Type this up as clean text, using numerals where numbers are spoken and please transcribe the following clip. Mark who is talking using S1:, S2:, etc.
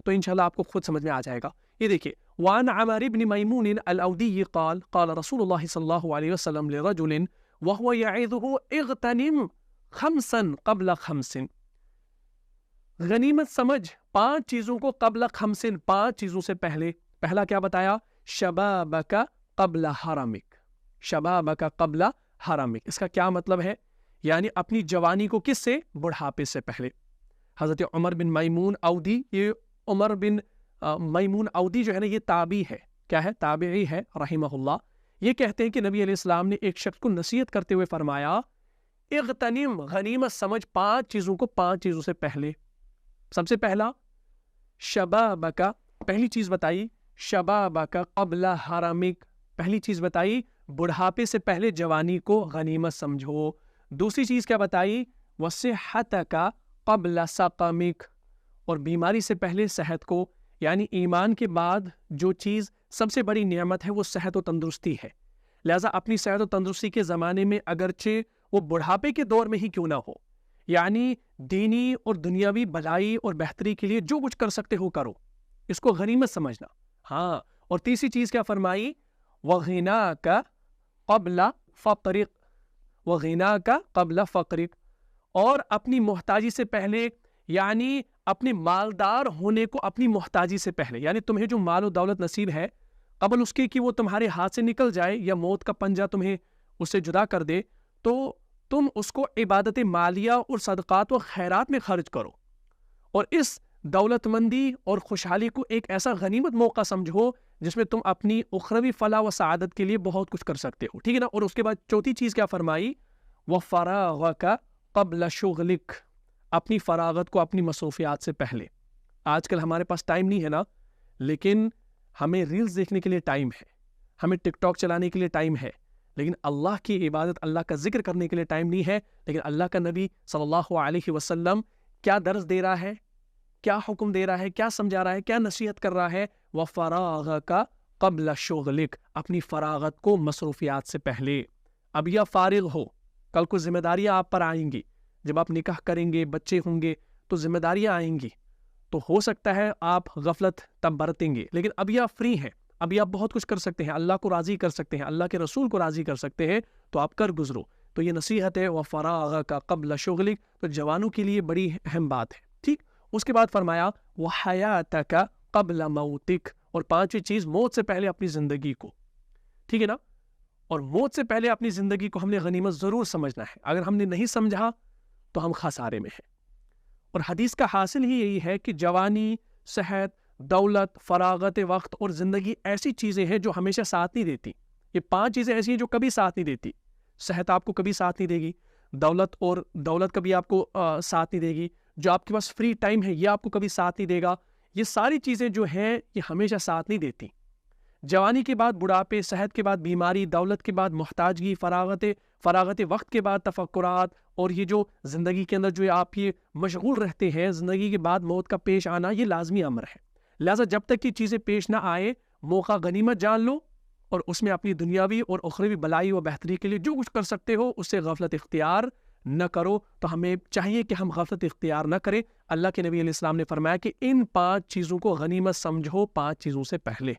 S1: تو انشاءاللہ آپ کو خود سمجھ میں آ جائے گا. یہ دیکھیے وعن عمر بن میمون الاودی قال قال رسول اللہ صلی اللہ علیہ وسلم لرجل وهو يعظه اغتنم خمسا قبل خمس. غنیمت سمجھ 5 چیزوں کو قبل خمس، 5 چیزوں سے پہلے. پہلا کیا بتایا؟ شبابک قبل حرمک. شبابک قبل حرمک، اس کا کیا مطلب ہے؟ یعنی اپنی جوانی کو کس سے؟ بڑھاپے سے پہلے. حضرت عمر بن میمون اودی، یہ عمر بن میمون اودی جو ہے نا یہ تابعی ہے. کیا ہے؟ تابعی ہے رحمہ اللہ. یہ کہتے ہیں کہ نبی علیہ السلام نے ایک شخص کو نصیحت کرتے ہوئے فرمایا اغتنم، غنیمت سمجھ 5 چیزوں کو 5 چیزوں سے پہلے. سب سے پہلا شبابک، پہلی چیز بتائی شبابک قبل حرمک، پہلی چیز بتائی بڑھاپے سے پہلے جوانی کو غنیمت سمجھو. دوسری چیز کیا بتائی؟ وصحتک قبل سقمک، اور بیماری سے پہلے صحت کو. یعنی ایمان کے بعد جو چیز سب سے بڑی نعمت ہے وہ صحت و تندرستی ہے. لہذا اپنی صحت و تندرستی کے زمانے میں اگرچہ وہ بڑھاپے کے دور میں ہی کیوں نہ ہو، یعنی دینی اور دنیاوی بھلائی اور بہتری کے لیے جو کچھ کر سکتے ہو کرو، اس کو غنیمت سمجھنا. ہاں، اور تیسری چیز کیا فرمائی؟ وغناک قبل فقرک، وغناک قبل فقرک، اور اپنی محتاجی سے پہلے، یعنی اپنے مالدار ہونے کو اپنی محتاجی سے پہلے. یعنی تمہیں جو مال و دولت نصیب ہے قبل اس کے کہ وہ تمہارے ہاتھ سے نکل جائے یا موت کا پنجہ تمہیں اس سے جدا کر دے، تو تم اس کو عبادت مالیہ اور صدقات و خیرات میں خرچ کرو، اور اس دولت مندی اور خوشحالی کو ایک ایسا غنیمت موقع سمجھو جس میں تم اپنی اخروی فلاح و سعادت کے لیے بہت کچھ کر سکتے ہو. ٹھیک ہے نا؟ اور اس کے بعد چوتھی چیز کیا فرمائی؟ وَفَرَاغَكَ قَبْلَ شُغْلِكَ، اپنی فراغت کو اپنی مصروفیات سے پہلے. آج کل ہمارے پاس ٹائم نہیں ہے نا، لیکن ہمیں ریلز دیکھنے کے لیے ٹائم ہے، ہمیں ٹک ٹاک چلانے کے لیے ٹائم ہے، لیکن اللہ کی عبادت، اللہ کا ذکر کرنے کے لیے ٹائم نہیں ہے. لیکن اللہ کا نبی صلی اللہ علیہ وسلم کیا درس دے رہا ہے، کیا حکم دے رہا ہے، کیا سمجھا رہا ہے، کیا نصیحت کر رہا ہے؟ وَفَرَاغَكَ قَبْلَ شُغْلِكَ، اپنی فراغت کو مصروفیات سے پہلے. اب یا فارغ ہو، کل کو ذمہ داریاں آپ پر آئیں گی، جب آپ نکاح کریں گے، بچے ہوں گے تو ذمہ داریاں آئیں گی، تو ہو سکتا ہے آپ غفلت تب برتیں گے. لیکن ابھی آپ فری ہیں، ابھی آپ بہت کچھ کر سکتے ہیں، اللہ کو راضی کر سکتے ہیں، اللہ کے رسول کو راضی کر سکتے ہیں، تو آپ کر گزرو. تو یہ نصیحت ہے وَفَرَاغَكَ قَبْلَ شُغْلِكَ، تو جوانوں کے لیے بڑی اہم بات ہے. ٹھیک، اس کے بعد فرمایا وَحَيَاتَكَ قَبْلَ مَوْتِكَ، اور 5ویں چیز موت سے پہلے اپنی زندگی کو. ٹھیک ہے نا؟ اور موت سے پہلے اپنی زندگی کو ہم نے غنیمت ضرور سمجھنا ہے. اگر ہم نے نہیں سمجھا تو ہم خسارے میں ہیں. اور حدیث کا حاصل ہی یہی ہے کہ جوانی، صحت، دولت، فراغت وقت اور زندگی ایسی چیزیں ہیں جو ہمیشہ ساتھ نہیں دیتی. یہ 5 چیزیں ایسی ہیں جو کبھی ساتھ نہیں دیتی. صحت آپ کو کبھی ساتھ نہیں دے گی، دولت کبھی آپ کو ساتھ نہیں دے گی، جو آپ کے پاس فری ٹائم ہے یہ آپ کو کبھی ساتھ نہیں دے گا. یہ ساری چیزیں جو ہیں یہ ہمیشہ ساتھ نہیں دیتی. جوانی کے بعد بڑھاپے، صحت کے بعد بیماری، دولت کے بعد محتاجگی، فراغت وقت کے بعد تفکرات، اور یہ جو زندگی کے اندر جو آپ یہ مشغول رہتے ہیں، زندگی کے بعد موت کا پیش آنا، یہ لازمی امر ہے. لہٰذا جب تک یہ چیزیں پیش نہ آئے، موقع غنیمت جان لو، اور اس میں اپنی دنیاوی اور اخروی بلائی و بہتری کے لیے جو کچھ کر سکتے ہو اس سے غفلت اختیار نہ کرو. تو ہمیں چاہیے کہ ہم غفلت اختیار نہ کریں. اللہ کے نبی علیہ السلام نے فرمایا کہ ان 5 چیزوں کو غنیمت سمجھو 5 چیزوں سے پہلے.